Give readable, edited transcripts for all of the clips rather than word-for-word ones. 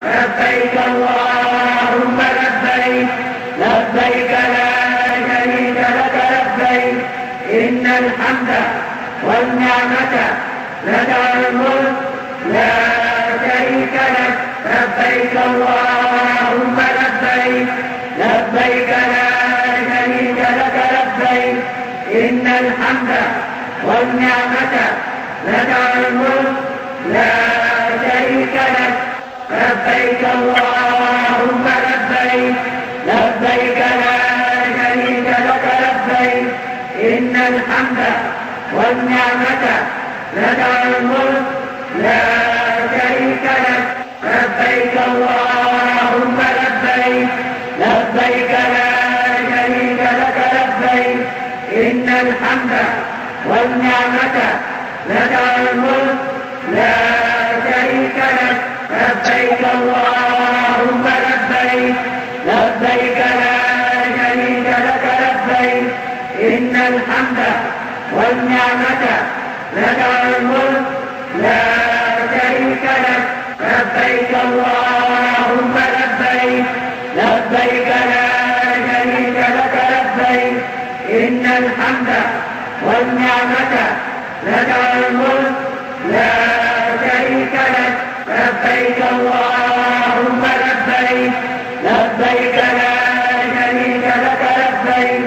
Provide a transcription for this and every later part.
لبيك اللهم لبيك لبيك لا شريك لك لبيك إن الحمد والنعمة لك الملك لا شريك لك لبيك اللهم لبيك لبيك لا شريك لك لبيك إن الحمد والنعمة لك الملك لا شريك لك لبيك اللهم لبيك لبيك لا شريك لك لبيك إن الحمد والنعمة لك الملك لا شريك لك لبيك اللهم لبيك لبيك لا شريك لك لبيك إن الحمد والنعمة لك الملك لا شريك لك لبيك اللهم لبيك لبيك لا شريك لك لبيك إن الحمد والنعمة لك الملك لا شريك لك لبيك اللهم لبيك لبيك لا شريك لك لبيك إن الحمد والنعمة لك الملك لا شريك لك لبيك اللهم لبيك لبيك لا شريك لك لبيك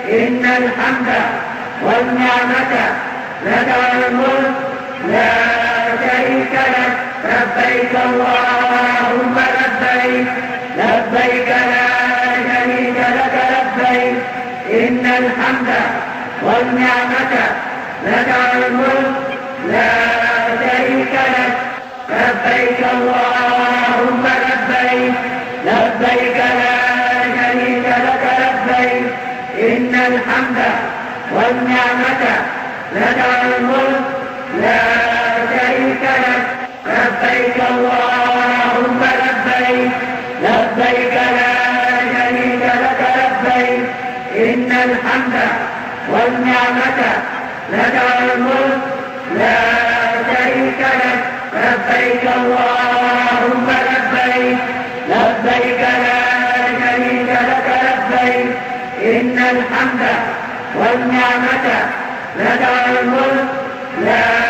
إن الحمد والنعمة لك الملك لا شريك لك لبيك اللهم لبيك لبيك لا شريك لك لبيك إن الحمد والنعمة لك الملك لا شريك لك لبيك اللهم لبيك لبيك لا شريك لك لبيك إن الحمد والنعمة لك الملك لا شريك لك لبيك اللهم لبيك لبيك لا شريك لك لبيك إن الحمد والنعمة لك الملك لا شريك لك لبيك اللهم لبيك لبيك لا شريك لك لبيك إن الحمد والنعمة لك الملك لا